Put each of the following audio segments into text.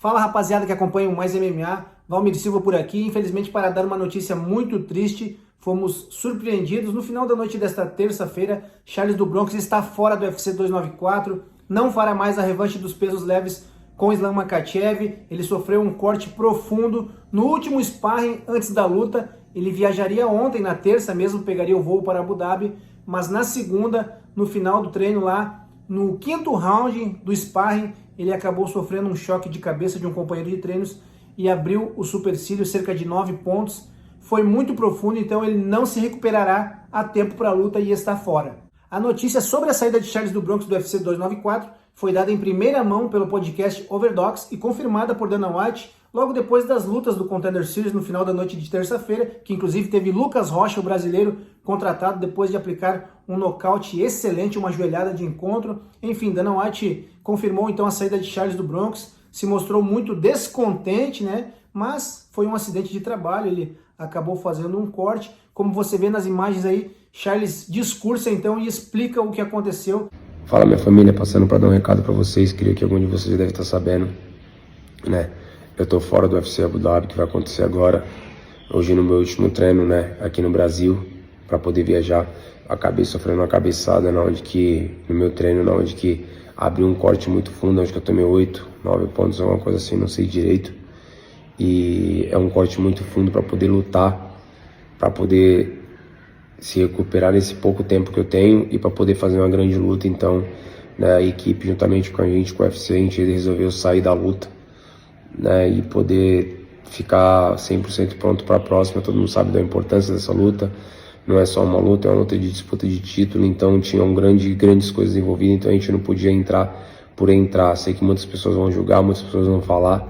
Fala rapaziada que acompanha o Mais MMA, Valmir Silva por aqui. Infelizmente, para dar uma notícia muito triste, fomos surpreendidos no final da noite desta terça-feira. Charles do Bronx está fora do UFC 294, não fará mais a revanche dos pesos leves com Islam Makhachev. Ele sofreu um corte profundo no último sparring antes da luta. Ele viajaria ontem, na terça mesmo, pegaria o voo para Abu Dhabi, mas na segunda, no final do treino lá, no quinto round do sparring, ele acabou sofrendo um choque de cabeça de um companheiro de treinos e abriu o supercílio cerca de 9 pontos. Foi muito profundo, então ele não se recuperará a tempo para a luta e está fora. A notícia sobre a saída de Charles do Bronx do UFC 294 foi dada em primeira mão pelo podcast Overdox e confirmada por Dana White logo depois das lutas do Contender Series no final da noite de terça-feira, que inclusive teve Lucas Rocha, o brasileiro, contratado depois de aplicar um nocaute excelente, uma joelhada de encontro. Enfim, Dana White confirmou então a saída de Charles do Bronx, se mostrou muito descontente, né? Mas foi um acidente de trabalho, ele acabou fazendo um corte. Como você vê nas imagens aí, Charles discursa então e explica o que aconteceu. Fala minha família, passando para dar um recado para vocês, queria que algum de vocês já deve estar sabendo, né? Eu tô fora do UFC Abu Dhabi, que vai acontecer agora, hoje no meu último treino, né, aqui no Brasil, para poder viajar. Acabei sofrendo uma cabeçada no meu treino, onde que abriu um corte muito fundo, onde que eu tomei 8, 9 pontos, alguma coisa assim, não sei direito. E é um corte muito fundo para poder lutar, para poder se recuperar nesse pouco tempo que eu tenho e para poder fazer uma grande luta. Então, né, a equipe, juntamente com a gente, com o UFC, a gente resolveu sair da luta, né, e poder ficar 100% pronto para a próxima. Todo mundo sabe da importância dessa luta, não é só uma luta, é uma luta de disputa de título, então tinham grandes coisas envolvidas, então a gente não podia entrar por entrar. Sei que muitas pessoas vão julgar, muitas pessoas vão falar,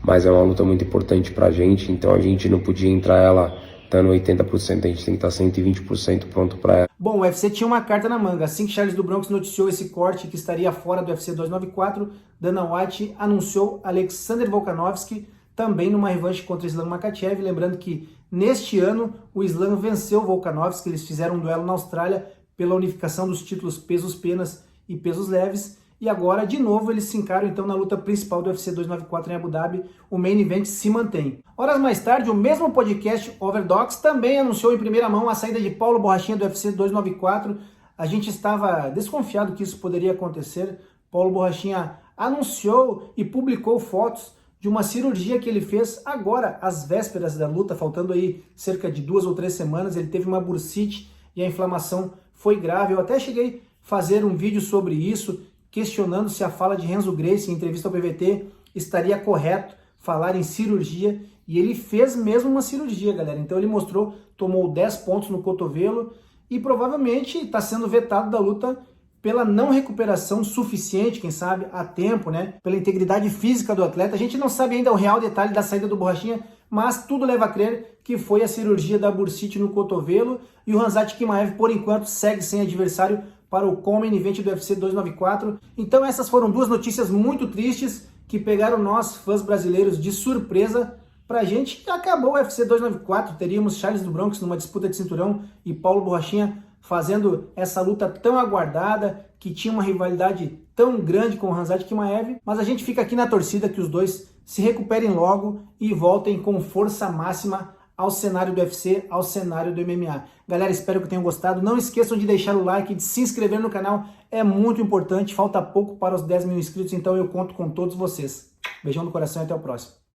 mas é uma luta muito importante pra gente, então a gente não podia entrar ela estando 80%, a gente tem que estar 120% pronto para ela. Bom, o UFC tinha uma carta na manga. Assim que Charles do Bronx noticiou esse corte que estaria fora do UFC 294, Dana White anunciou Alexander Volkanovski também numa revanche contra Islam Makhachev. Lembrando que neste ano o Islam venceu o Volkanovski, eles fizeram um duelo na Austrália pela unificação dos títulos pesos penas e pesos leves. E agora, de novo, eles se encaram então na luta principal do UFC 294 em Abu Dhabi. O main event se mantém. Horas mais tarde, o mesmo podcast Overdox também anunciou em primeira mão a saída de Paulo Borrachinha do UFC 294. A gente estava desconfiado que isso poderia acontecer. Paulo Borrachinha anunciou e publicou fotos de uma cirurgia que ele fez agora, às vésperas da luta, faltando aí cerca de 2 ou 3 semanas. Ele teve uma bursite e a inflamação foi grave. Eu até cheguei a fazer um vídeo sobre isso, questionando se a fala de Renzo Gracie em entrevista ao PVT estaria correto falar em cirurgia, e ele fez mesmo uma cirurgia, galera. Então ele mostrou, tomou 10 pontos no cotovelo e provavelmente está sendo vetado da luta pela não recuperação suficiente, quem sabe, a tempo, né? Pela integridade física do atleta. A gente não sabe ainda o real detalhe da saída do Borrachinha, mas tudo leva a crer que foi a cirurgia da bursite no cotovelo, e o Khamzat Chimaev, por enquanto, segue sem adversário para o Main Event do UFC 294. Então essas foram duas notícias muito tristes que pegaram nós, fãs brasileiros, de surpresa. Pra gente, acabou o UFC 294, teríamos Charles do Bronx numa disputa de cinturão e Paulo Borrachinha fazendo essa luta tão aguardada, que tinha uma rivalidade tão grande com o Khamzat Chimaev, mas a gente fica aqui na torcida que os dois se recuperem logo e voltem com força máxima ao cenário do UFC, ao cenário do MMA. Galera, espero que tenham gostado. Não esqueçam de deixar o like, de se inscrever no canal, é muito importante. Falta pouco para os 10 mil inscritos, então eu conto com todos vocês. Beijão no coração e até o próximo.